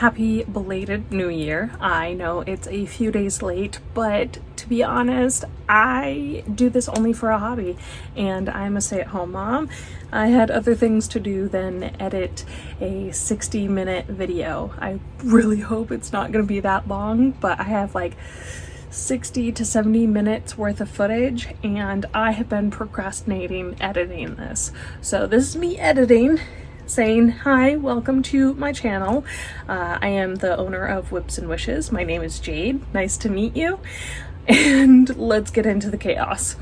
Happy belated New Year. I know it's a few days late, but to be honest, I do this only for a hobby and I'm a stay-at-home mom. I had other things to do than edit a 60-minute video. I really hope it's not going to be that long, but I have like 60 to 70 minutes worth of footage and I have been procrastinating editing this. So this is me editing, saying hi, welcome to my channel. I am the owner of Whips and Wishes. My name is Jade. Nice to meet you. And let's get into the chaos.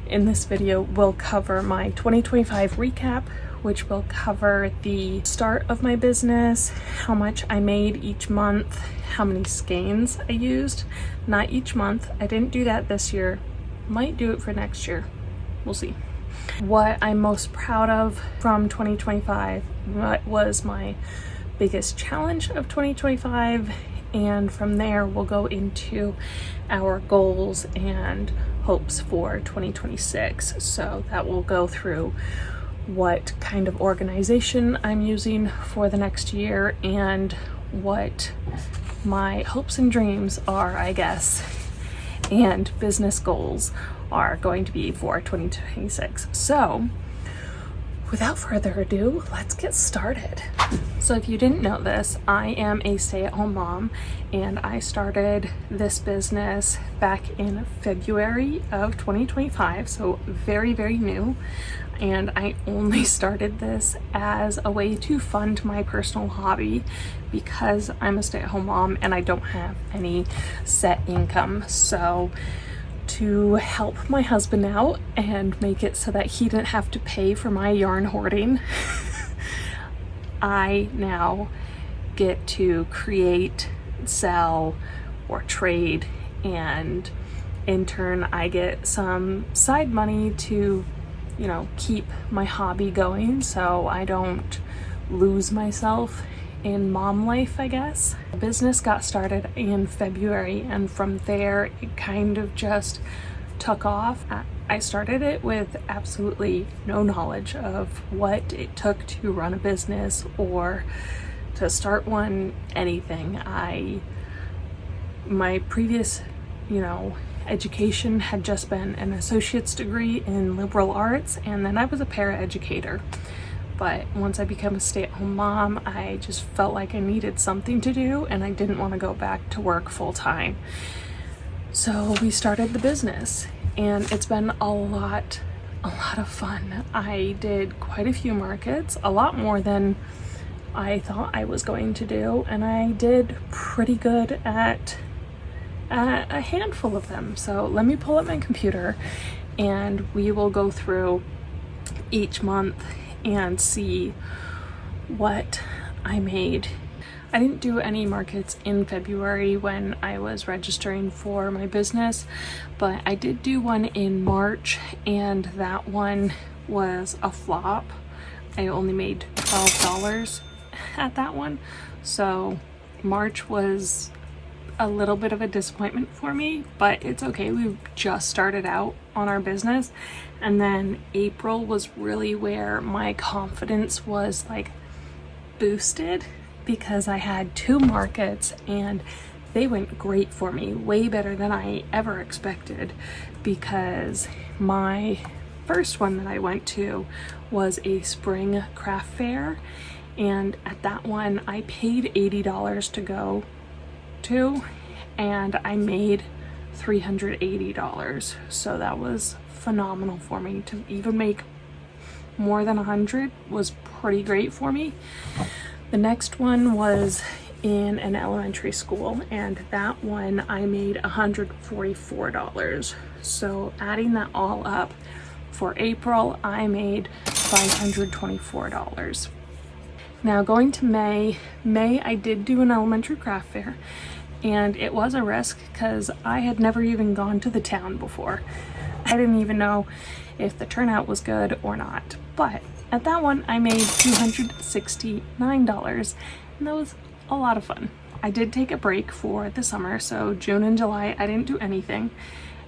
In this video, we'll cover my 2025 recap, which will cover the start of my business, how much I made each month, how many skeins I used. Not each month. I didn't do that this year. Might do it for next year. We'll see. What I'm most proud of from 2025, what was my biggest challenge of 2025, and from there we'll go into our goals and hopes for 2026. So that will go through what kind of organization I'm using for the next year and what my hopes and dreams are, I guess, and business goals are going to be for 2026. So without further ado, let's get started. So if you didn't know this, I am a stay-at-home mom and I started this business back in February of 2025, so very, very new. And I only started this as a way to fund my personal hobby because I'm a stay-at-home mom and I don't have any set income. So to help my husband out and make it so that he didn't have to pay for my yarn hoarding, I now get to create, sell, or trade, and in turn I get some side money to, you know, keep my hobby going so I don't lose myself in mom life, I guess. The business got started in February and from there it kind of just took off. I started it with absolutely no knowledge of what it took to run a business or to start one, anything. My previous, education had just been an associate's degree in liberal arts, and then I was a paraeducator. But once I became a stay-at-home mom, I just felt like I needed something to do and I didn't want to go back to work full-time. So we started the business and it's been a lot of fun. I did quite a few markets, a lot more than I thought I was going to do, and I did pretty good at a handful of them. So let me pull up my computer and we will go through each month and see what I made. I didn't do any markets in February when I was registering for my business, but I did do one in March and that one was a flop. I only made $12 at that one. So March was a little bit of a disappointment for me, but it's okay. We just started out on our business, and then April was really where my confidence was like boosted because I had 2 markets and they went great for me, way better than I ever expected, because my first one that I went to was a spring craft fair, and at that one I paid $80 to go to and I made $380. So that was phenomenal for me. To even make more than 100 was pretty great for me. The next one was in an elementary school and that one I made $144. So adding that all up, for April I made $524. Now going to May I did do an elementary craft fair and it was a risk because I had never even gone to the town before. I didn't even know if the turnout was good or not, but at that one I made $269 and that was a lot of fun. I did take a break for the summer, so June and July I didn't do anything,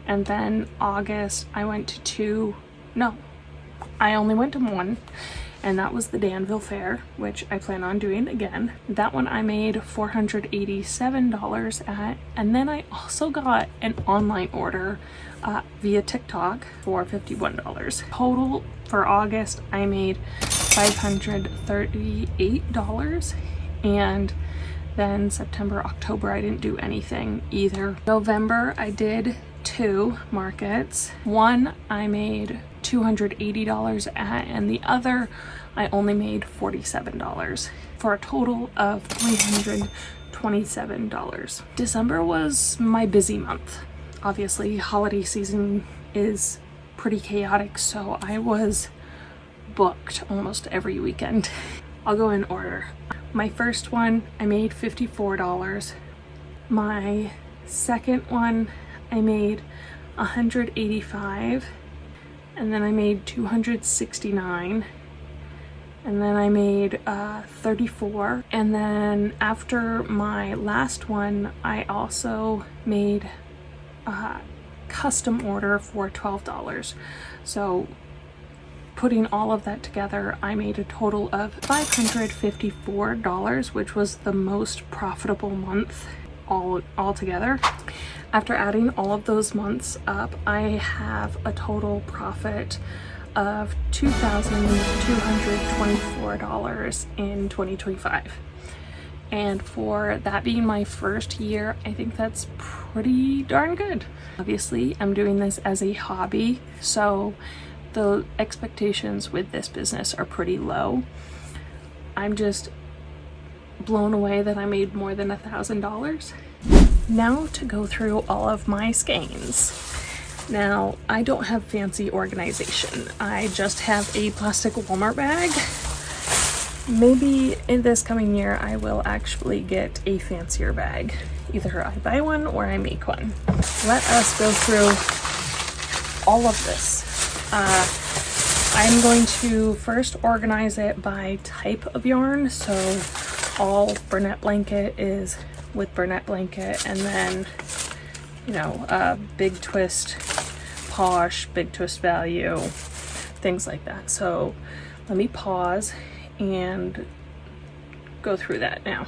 and then August I went to I only went to one, and that was the Danville Fair, which I plan on doing again. That one I made $487 at, and then I also got an online order via TikTok for $51. Total for August I made $538, and then September, October I didn't do anything either. November I did 2 markets. One I made $280 at, and the other I only made $47 for a total of $327. December was my busy month. Obviously, holiday season is pretty chaotic, so I was booked almost every weekend. I'll go in order. My first one I made $54. My second one I made $185, and then I made $269, and then I made $34, and then after my last one I also made a custom order for $12. So putting all of that together, I made a total of $554, which was the most profitable month all together. After adding all of those months up, I have a total profit of $2,224 in 2025. And for that being my first year, I think that's pretty darn good. Obviously, I'm doing this as a hobby, so the expectations with this business are pretty low. I'm just blown away that I made more than $1,000. Now to go through all of my skeins. Now, I don't have fancy organization. I just have a plastic Walmart bag. Maybe in this coming year I will actually get a fancier bag. Either I buy one or I make one. Let us go through all of this. I'm going to first organize it by type of yarn. So all Burnett blanket is with Burnett blanket, and then, you know, Big Twist Posh, Big Twist Value, things like that. So let me pause and go through that now.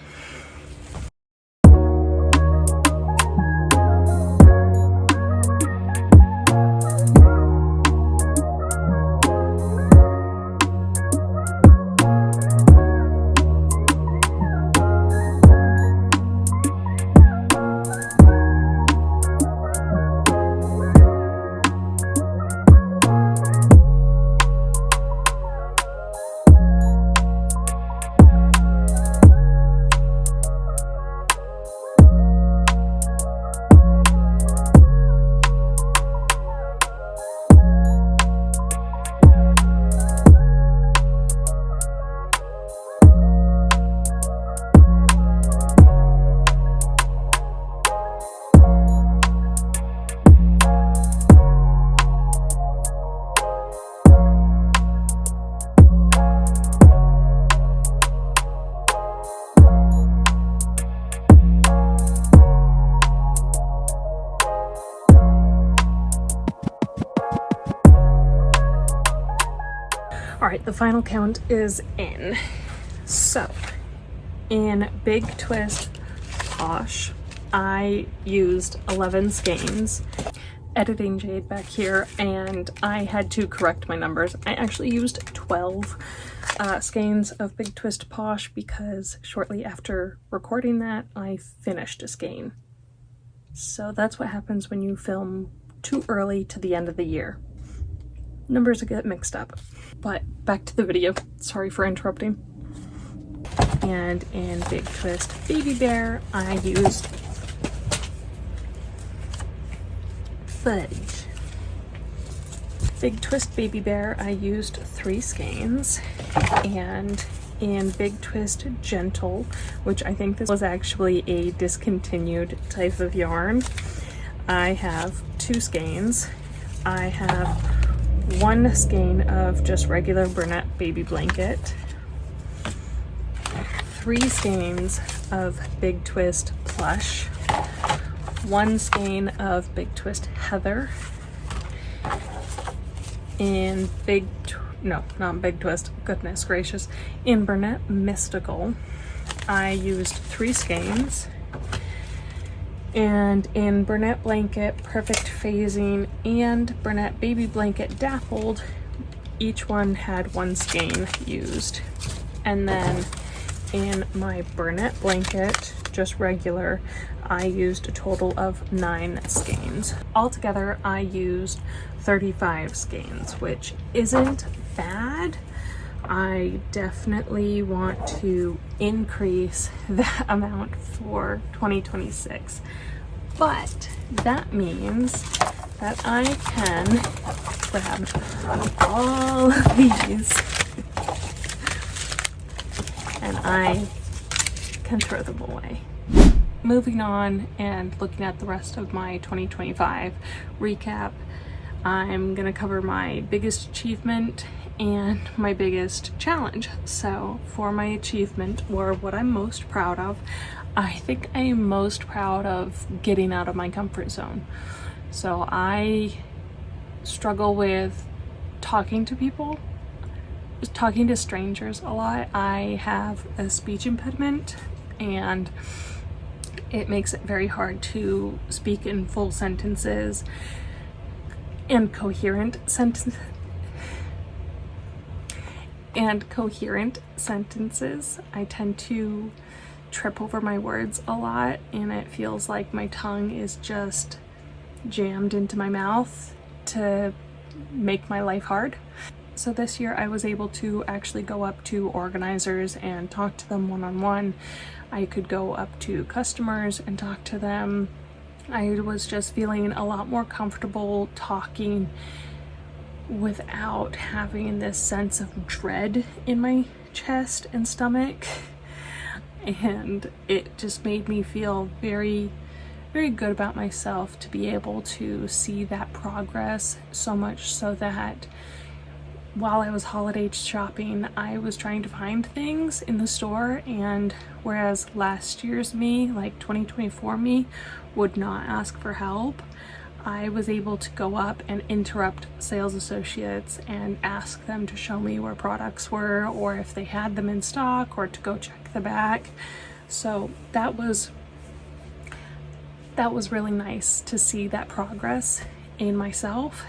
All right, the final count is in. So in Big Twist Posh, I used 11 skeins. Editing Jade back here, and I had to correct my numbers. I actually used 12 skeins of Big Twist Posh because shortly after recording that, I finished a skein. So that's what happens when you film too early to the end of the year. Numbers get mixed up. But back to the video. Sorry for interrupting. And in Big Twist Baby Bear, I used fudge. Big Twist Baby Bear, I used 3 skeins. And in Big Twist Gentle, which I think this was actually a discontinued type of yarn, I have 2 skeins. I have 1 skein of just regular Burnett baby blanket, 3 skeins of Big Twist Plush, 1 skein of Big Twist Heather. In no, not Big Twist, goodness gracious, in Burnett Mystical, I used 3 skeins. And in Burnett Blanket Perfect Phasing and Burnett Baby Blanket Dappled, each one had 1 skein used. And then in my Burnett Blanket, just regular, I used a total of 9 skeins. Altogether, I used 35 skeins, which isn't bad. I definitely want to increase that amount for 2026. But that means that I can grab all of these and I can throw them away. Moving on and looking at the rest of my 2025 recap, I'm gonna cover my biggest achievement and my biggest challenge. So for my achievement, or what I'm most proud of, I think I am most proud of getting out of my comfort zone. So I struggle with talking to people, talking to strangers a lot. I have a speech impediment and it makes it very hard to speak in full sentences and coherent sentences. I tend to trip over my words a lot, and it feels like my tongue is just jammed into my mouth to make my life hard. So this year I was able to actually go up to organizers and talk to them one-on-one. I could go up to customers and talk to them. I was just feeling a lot more comfortable talking without having this sense of dread in my chest and stomach. And it just made me feel very, very good about myself to be able to see that progress, so much so that while I was holiday shopping, I was trying to find things in the store, and whereas last year's me, like 2024 me, would not ask for help, I was able to go up and interrupt sales associates and ask them to show me where products were, or if they had them in stock, or to go check the back. So that was really nice to see that progress in myself,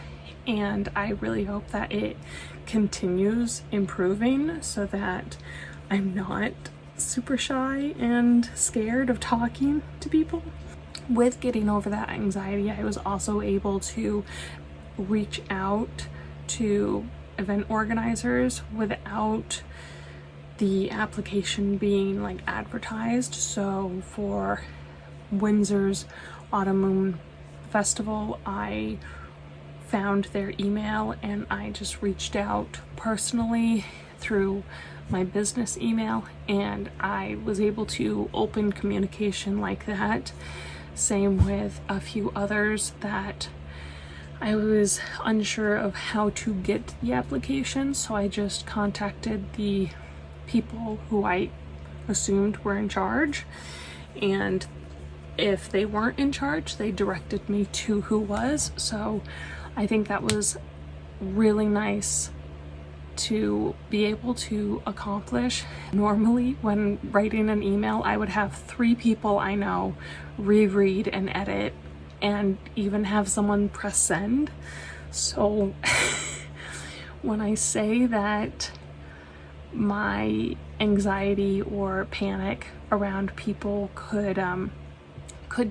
and I really hope that it continues improving so that I'm not super shy and scared of talking to people. With getting over that anxiety, I was also able to reach out to event organizers without the application being like advertised. So for Windsor's Autumn Moon Festival, I found their email and I just reached out personally through my business email, and I was able to open communication like that. Same with a few others that I was unsure of how to get the application, so I just contacted the people who I assumed were in charge, and if they weren't in charge, they directed me to who was. So I think that was really nice to be able to accomplish. Normally when writing an email, I would have 3 people I know reread and edit and even have someone press send. So when I say that my anxiety or panic around people could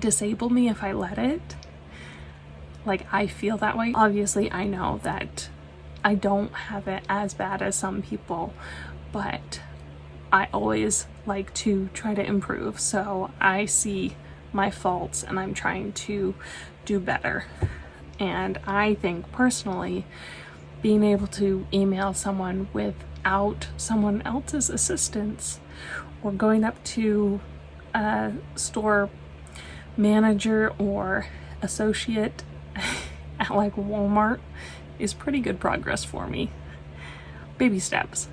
disable me if I let it, like, I feel that way. Obviously I know that I don't have it as bad as some people, but I always like to try to improve. So I see my faults and I'm trying to do better. And I think personally, being able to email someone without someone else's assistance, or going up to a store manager or associate at like Walmart, is pretty good progress for me. Baby steps.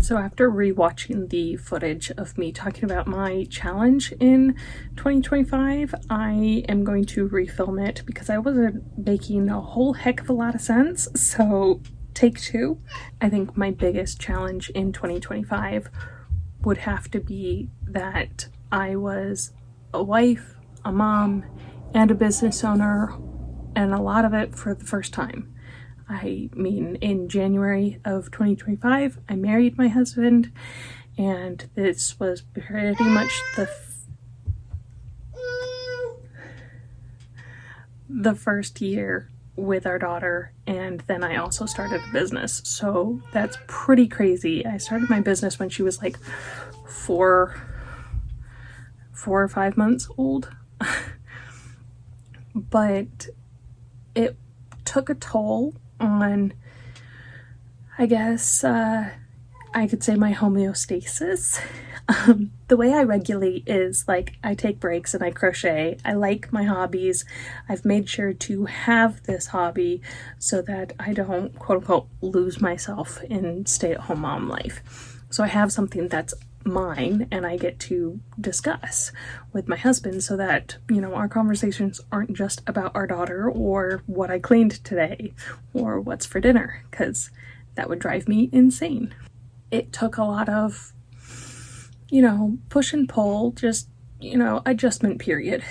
So after rewatching the footage of me talking about my challenge in 2025, I am going to refilm it because I wasn't making a whole heck of a lot of sense. So take two. I think my biggest challenge in 2025 would have to be that I was a wife, a mom, and a business owner, and a lot of it for the first time. I mean, in January of 2025, I married my husband, and this was pretty much the first year with our daughter, and then I also started a business. So that's pretty crazy. I started my business when she was like four or 5 months old. But it took a toll on, I guess, I could say my homeostasis. The way I regulate is like I take breaks and I crochet. I like my hobbies. I've made sure to have this hobby so that I don't, quote unquote, lose myself in stay-at-home mom life. So I have something that's mine and I get to discuss with my husband so that, you know, our conversations aren't just about our daughter or what I cleaned today or what's for dinner, because that would drive me insane. It took a lot of, you know, push and pull, just, you know, adjustment period.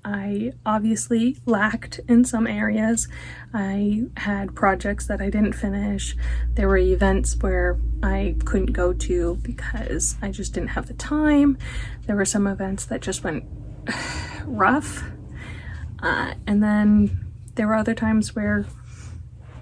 I obviously lacked in some areas. I had projects that I didn't finish. There were events where I couldn't go to because I just didn't have the time. There were some events that just went rough. And then there were other times where,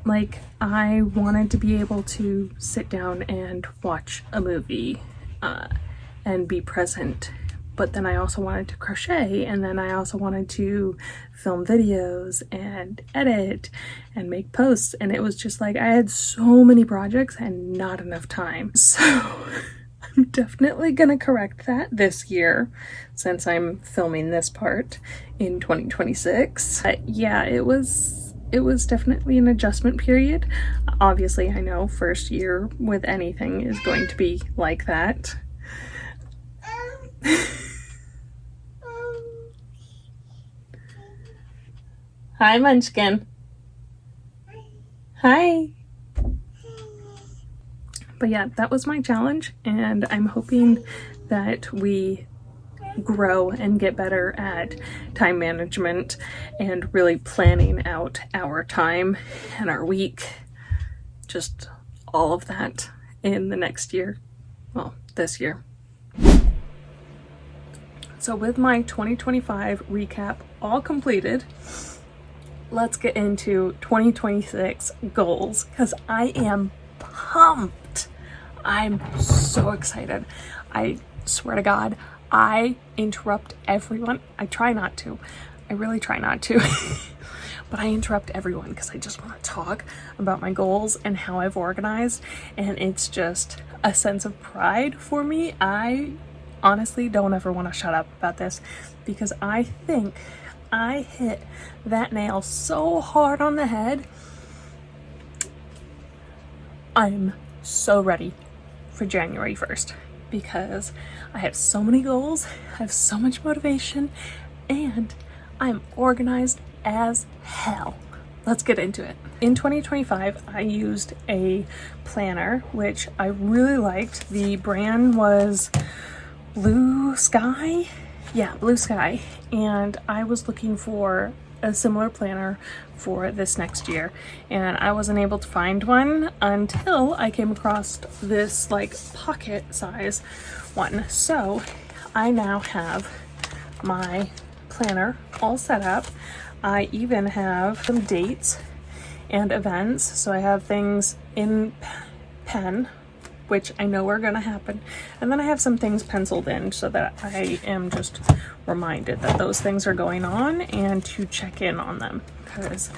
like, I wanted to be able to sit down and watch a movie and be present. But then I also wanted to crochet, and then I also wanted to film videos and edit and make posts. And it was just like I had so many projects and not enough time. So I'm definitely gonna correct that this year since I'm filming this part in 2026. Yeah, it was definitely an adjustment period. Obviously, I know first year with anything is going to be like that. Hi, Munchkin. Hi. But yeah, that was my challenge, and I'm hoping that we grow and get better at time management and really planning out our time and our week, just all of that in the next year. Well, this year. So with my 2025 recap all completed, let's get into 2026 goals, because I am pumped. I'm so excited. I swear to God, I interrupt everyone. I try not to. I really try not to. But I interrupt everyone because I just want to talk about my goals and how I've organized. And it's just a sense of pride for me. I honestly don't ever want to shut up about this because I think I hit that nail so hard on the head. I'm so ready for January 1st because I have so many goals, I have so much motivation, and I'm organized as hell. Let's get into it. In 2025, I used a planner, which I really liked. The brand was Blue Sky. Yeah, Blue Sky. And I was looking for a similar planner for this next year, and I wasn't able to find one until I came across this like pocket size one. So I now have my planner all set up. I even have some dates and events, so I have things in pen, which I know are going to happen. And then I have some things penciled in so that I am just reminded that those things are going on and to check in on them. Because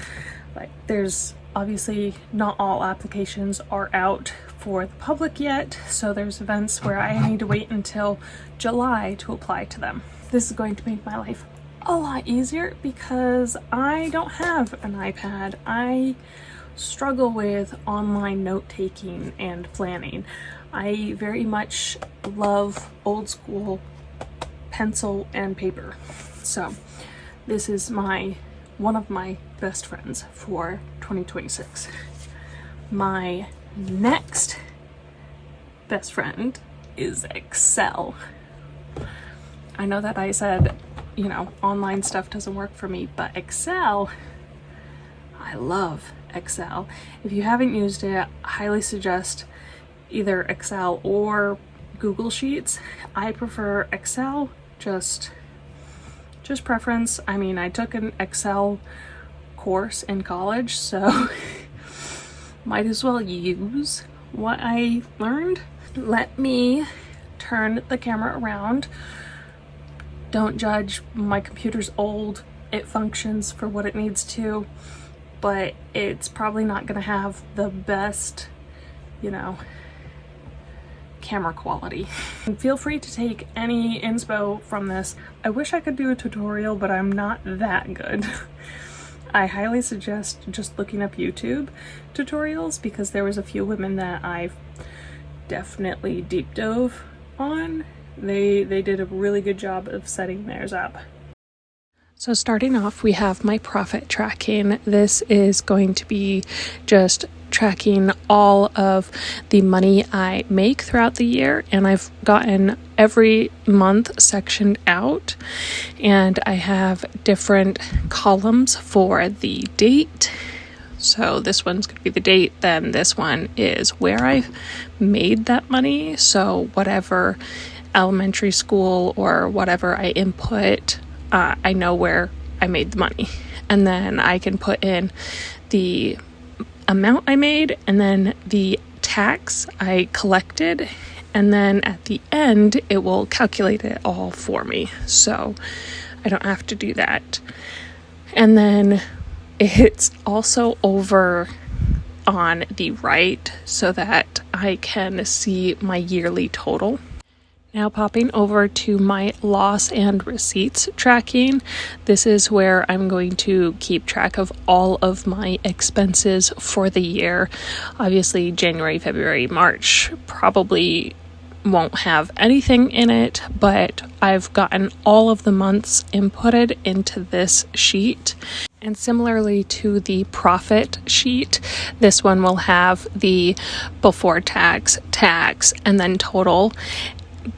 like there's obviously not all applications are out for the public yet. So there's events where I need to wait until July to apply to them. This is going to make my life a lot easier because I don't have an iPad. I struggle with online note-taking and planning. I very much love old school pencil and paper. So this is one of my best friends for 2026. My next best friend is Excel. I know that I said, you know, online stuff doesn't work for me, but Excel, I love Excel. If you haven't used it, I highly suggest either Excel or Google Sheets. I prefer Excel, just preference. I mean, I took an Excel course in college, so might as well use what I learned. Let me turn the camera around. Don't judge, my computer's old. It functions for what it needs to, but it's probably not gonna have the best, you know, camera quality. And feel free to take any inspo from this. I wish I could do a tutorial, but I'm not that good. I highly suggest just looking up YouTube tutorials, because there was a few women that I've definitely deep dove on. They did a really good job of setting theirs up. So starting off, we have my profit tracking. This is going to be just tracking all of the money I make throughout the year, and I've gotten every month sectioned out, and I have different columns for the date. So this one's going to be the date, then this one is where I made that money. So whatever elementary school or whatever I input, I know where I made the money. And then I can put in the amount I made and then the tax I collected. And then at the end, it will calculate it all for me. So I don't have to do that. And then it's also over on the right so that I can see my yearly total. Now popping over to my loss and receipts tracking. This is where I'm going to keep track of all of my expenses for the year. Obviously, January, February, March probably won't have anything in it, but I've gotten all of the months inputted into this sheet. And similarly to the profit sheet, this one will have the before tax, and then total.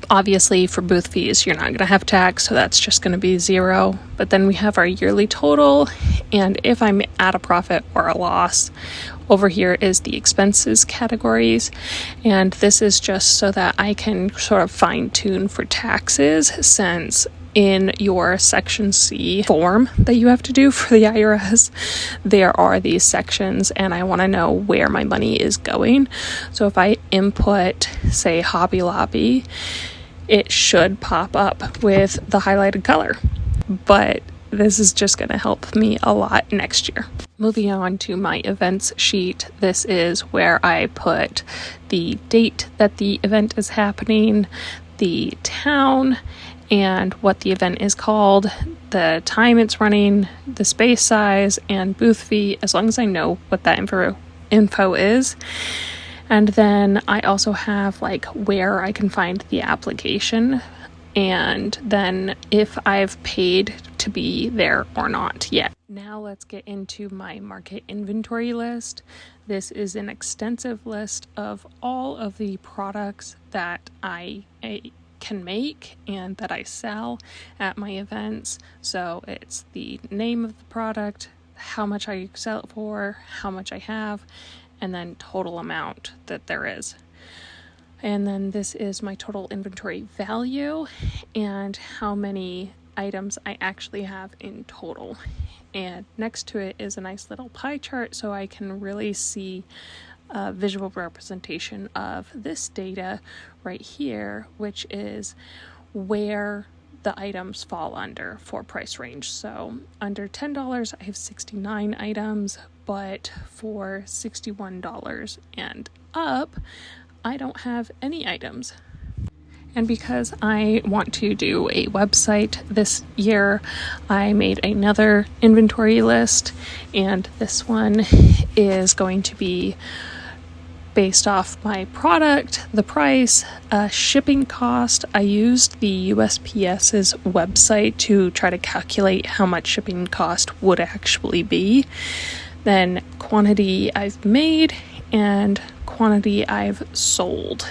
Obviously, for booth fees, you're not going to have tax, so that's just going to be 0. But then we have our yearly total, and if I'm at a profit or a loss, over here is the expenses categories. And this is just so that I can sort of fine tune for taxes, since in your Section C form that you have to do for the IRS, there are these sections, and I want to know where my money is going. So if I input, say, Hobby Lobby, it should pop up with the highlighted color. But this is just going to help me a lot next year. Moving on to my events sheet, this is where I put the date that the event is happening, the town, and what the event is called, the time it's running, the space size, and booth fee, as long as I know what that info is. And then I also have like where I can find the application, and then if I've paid to be there or not yet. Now let's get into my market inventory list. This is an extensive list of all of the products that I can make and that I sell at my events. So it's the name of the product, how much I sell it for, how much I have, and then total amount that there is. And then this is my total inventory value and how many items I actually have in total. And next to it is a nice little pie chart so I can really see a visual representation of this data right here, which is where the items fall under for price range. So under $10, I have 69 items, but for $61 and up, I don't have any items. And because I want to do a website this year, I made another inventory list, and this one is going to be based off my product, the price, shipping cost. I used the USPS's website to try to calculate how much shipping cost would actually be. Then quantity I've made, and quantity I've sold.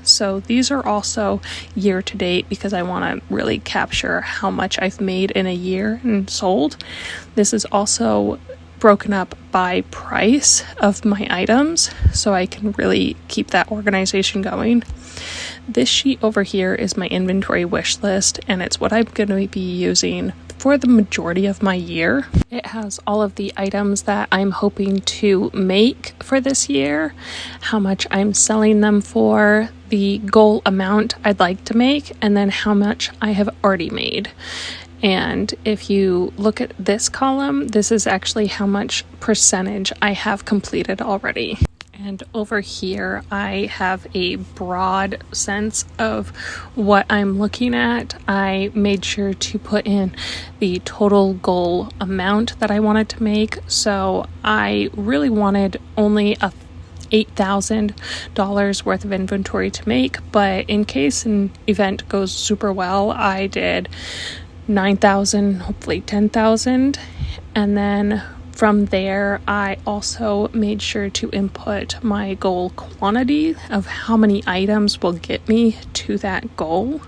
So these are also year to date because I want to really capture how much I've made in a year and sold. This is also broken up by price of my items, so I can really keep that organization going. This sheet over here is my inventory wish list, and it's what I'm going to be using for the majority of my year. It has all of the items that I'm hoping to make for this year, how much I'm selling them for, the goal amount I'd like to make, and then how much I have already made. And if you look at this column, this is actually how much percentage I have completed already. And over here, I have a broad sense of what I'm looking at. I made sure to put in the total goal amount that I wanted to make. So I really wanted only a $8,000 worth of inventory to make. But in case an event goes super well, I did 9,000, hopefully 10,000. And then from there, I also made sure to input my goal quantity of how many items will get me to that goal.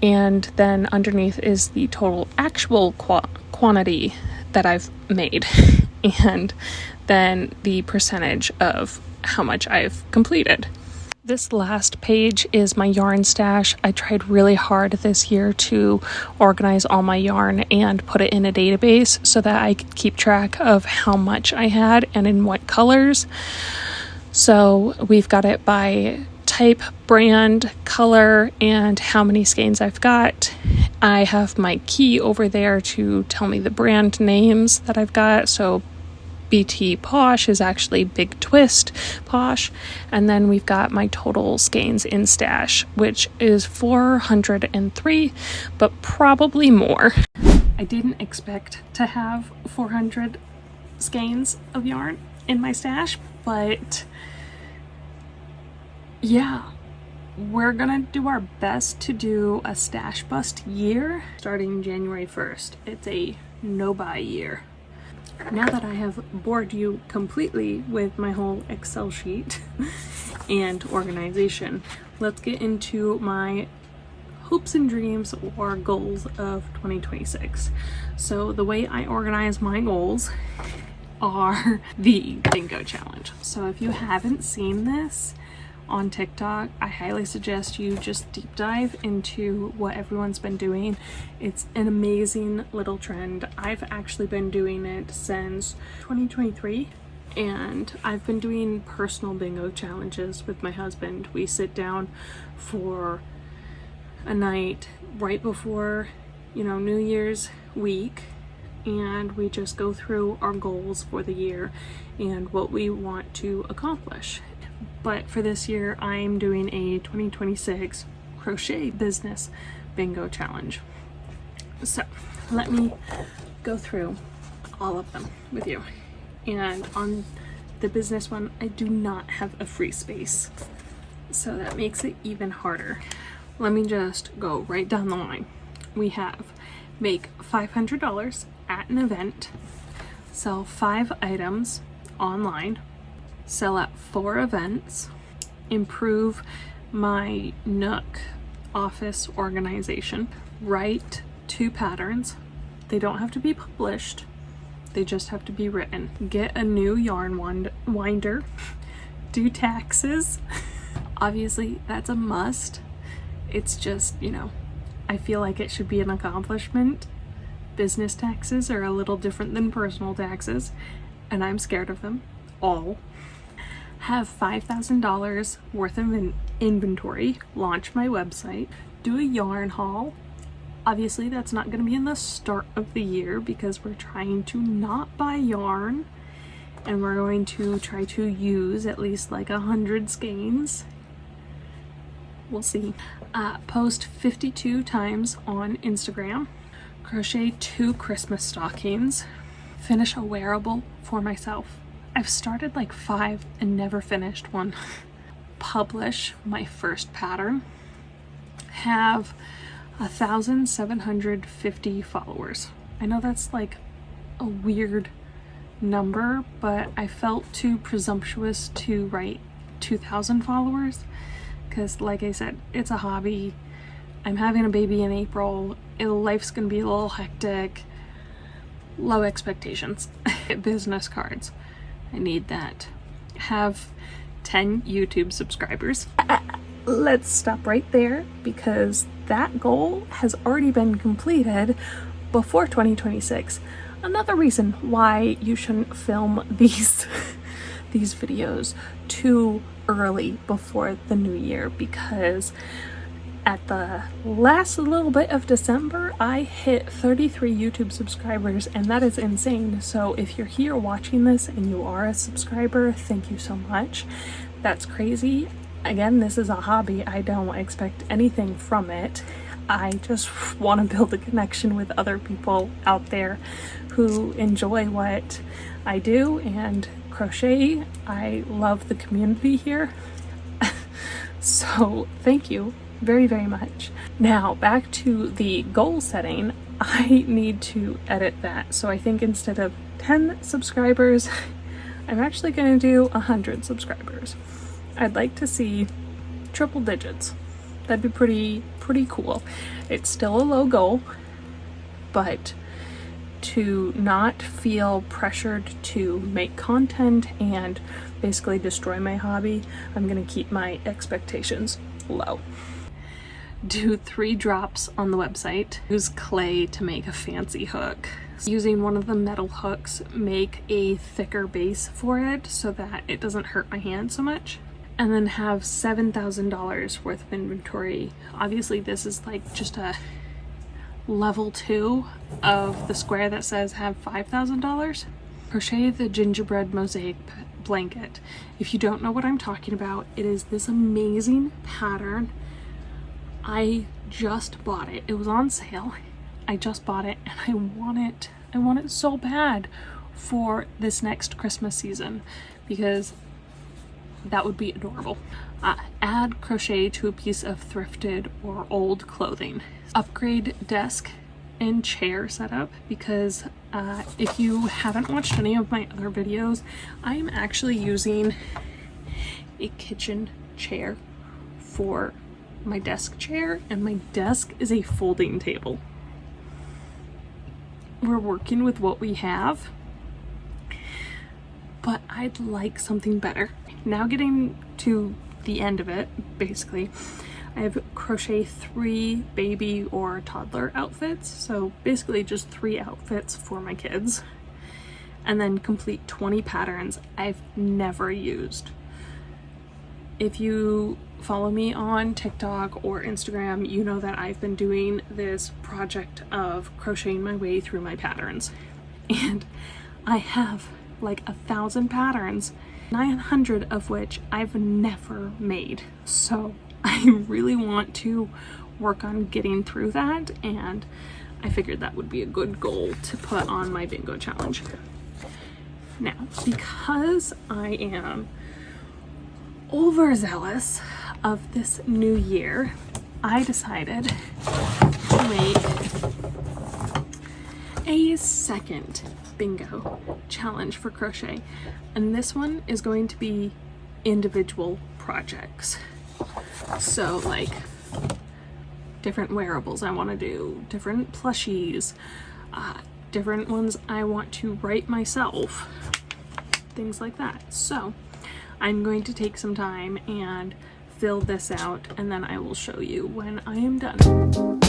And then underneath is the total actual quantity that I've made. And then the percentage of how much I've completed. This last page is my yarn stash. I tried really hard this year to organize all my yarn and put it in a database so that I could keep track of how much I had and in what colors. So we've got it by type, brand, color, and how many skeins I've got. I have my key over there to tell me the brand names that I've got. So BT Posh is actually Big Twist Posh, and then we've got my total skeins in stash, which is 403, but probably more. I didn't expect to have 400 skeins of yarn in my stash, but yeah, we're gonna do our best to do a stash bust year starting January 1st. It's a no-buy year. Now that I have bored you completely with my whole Excel sheet and organization, let's get into my hopes and dreams or goals of 2026. So the way I organize my goals are the bingo challenge. So if you haven't seen this on TikTok, I highly suggest you just deep dive into what everyone's been doing. It's an amazing little trend. I've actually been doing it since 2023, and I've been doing personal bingo challenges with my husband. We sit down for a night right before, New Year's week, and we just go through our goals for the year and what we want to accomplish. But for this year, I'm doing a 2026 crochet business bingo challenge. So let me go through all of them with you. And on the business one, I do not have a free space, so that makes it even harder. Let me just go right down the line. We have make $500 at an event, sell 5 items online, sell at 4 events, improve my Nook office organization, write 2 patterns. They don't have to be published, they just have to be written. Get a new yarn winder, do taxes. Obviously, that's a must. It's just, I feel like it should be an accomplishment. Business taxes are a little different than personal taxes, and I'm scared of them all. Have $5,000 worth of inventory, launch my website, do a yarn haul. Obviously, that's not going to be in the start of the year because we're trying to not buy yarn, and we're going to try to use at least like 100 skeins. We'll see. Post 52 times on Instagram, crochet 2 Christmas stockings, finish a wearable for myself. I've started like 5 and never finished one. Publish my first pattern. Have 1,750 followers. I know that's like a weird number, but I felt too presumptuous to write 2,000 followers because, like I said, it's a hobby. I'm having a baby in April. Life's gonna be a little hectic. Low expectations. Business cards. I need that. Have 10 YouTube subscribers. Let's stop right there because that goal has already been completed before 2026. Another reason why you shouldn't film these videos too early before the new year, because at the last little bit of December, I hit 33 YouTube subscribers, and that is insane. So if you're here watching this and you are a subscriber, thank you so much. That's crazy. Again, this is a hobby. I don't expect anything from it. I just want to build a connection with other people out there who enjoy what I do and crochet. I love the community here. So thank you very, very much. Now back to the goal setting. I need to edit that. So I think instead of 10 subscribers, I'm actually going to do 100 subscribers. I'd like to see triple digits. That'd be pretty cool. It's still a low goal, but to not feel pressured to make content and basically destroy my hobby, I'm gonna keep my expectations low. Do 3 drops on the website. Use clay to make a fancy hook. Using one of the metal hooks, make a thicker base for it so that it doesn't hurt my hand so much. And then have $7,000 worth of inventory. Obviously this is like just a level 2 of the square that says have $5,000. Crochet the gingerbread mosaic blanket. If you don't know what I'm talking about, it is this amazing pattern. I just bought it. It was on sale. I just bought it and I want it. I want it so bad for this next Christmas season because that would be adorable. Add crochet to a piece of thrifted or old clothing. Upgrade desk and chair setup because if you haven't watched any of my other videos, I'm actually using a kitchen chair for my desk chair, and my desk is a folding table. We're working with what we have, but I'd like something better. Now getting to the end of it, basically, I have crochet 3 baby or toddler outfits. So basically just 3 outfits for my kids. And then complete 20 patterns I've never used. If you follow me on TikTok or Instagram, you know that I've been doing this project of crocheting my way through my patterns. And I have like 1,000 patterns, 900 of which I've never made. So I really want to work on getting through that, and I figured that would be a good goal to put on my bingo challenge. Now, because I am overzealous of this new year, I decided to make a second bingo challenge for crochet, and this one is going to be individual projects. So like different wearables I want to do, different plushies, different ones I want to write myself, things like that. So I'm going to take some time and fill this out, and then I will show you when I am done.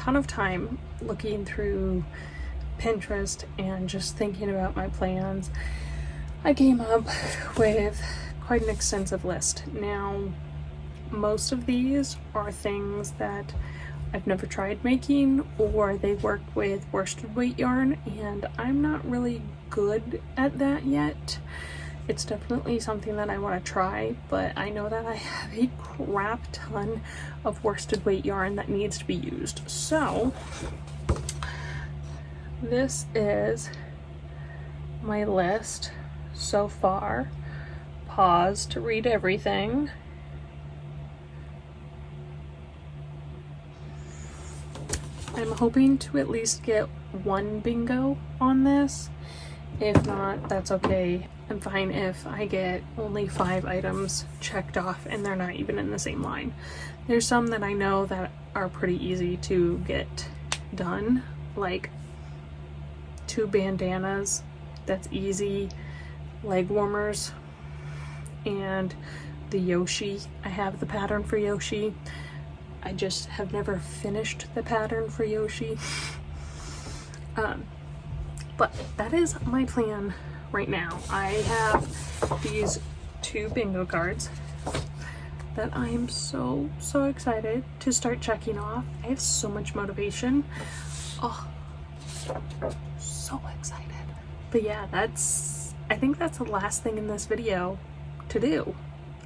ton of time looking through Pinterest and just thinking about my plans, I came up with quite an extensive list. Now, most of these are things that I've never tried making, or they work with worsted weight yarn, and I'm not really good at that yet. It's definitely something that I want to try, but I know that I have a crap ton of worsted weight yarn that needs to be used. So this is my list so far. Pause to read everything. I'm hoping to at least get one bingo on this. If not, that's okay. I'm fine if I get only 5 items checked off and they're not even in the same line. There's some that I know that are pretty easy to get done, like 2 bandanas, that's easy, leg warmers, and the Yoshi. I have the pattern for Yoshi. I just have never finished the pattern for Yoshi. But that is my plan right now. I have these 2 bingo cards that I am so excited to start checking off. I have so much motivation. Oh, so excited. But yeah, I think that's the last thing in this video to do.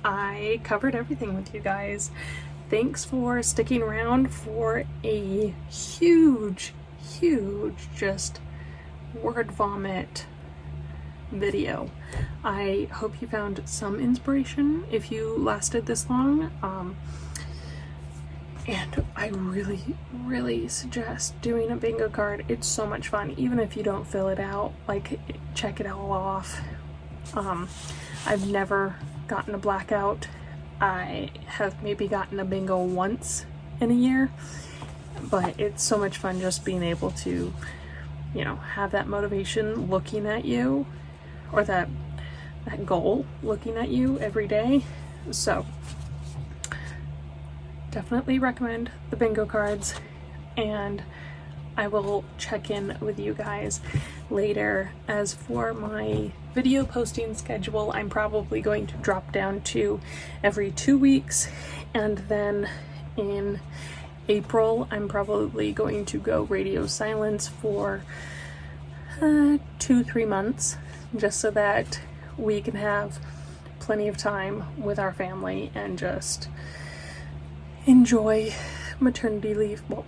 I covered everything with you guys. Thanks for sticking around for a huge just word vomit video. I hope you found some inspiration if you lasted this long. And I really suggest doing a bingo card. It's so much fun, even if you don't fill it out, like check it all off. I've never gotten a blackout. I have maybe gotten a bingo once in a year, but it's so much fun just being able to, you know, have that motivation looking at you, or that goal looking at you every day. So definitely recommend the bingo cards, and I will check in with you guys later. As for my video posting schedule, I'm probably going to drop down to every 2 weeks, and then in April I'm probably going to go radio silence for 2-3 months, just so that we can have plenty of time with our family and just enjoy maternity leave, well,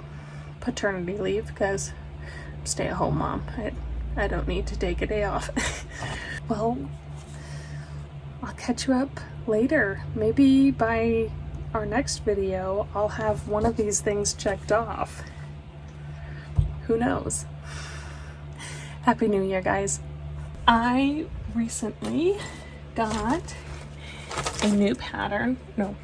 paternity leave, because I'm stay-at-home mom. I don't need to take a day off. Well, I'll catch you up later. Maybe by our next video I'll have one of these things checked off. Who knows? Happy New Year, guys. I recently got a new pattern. No,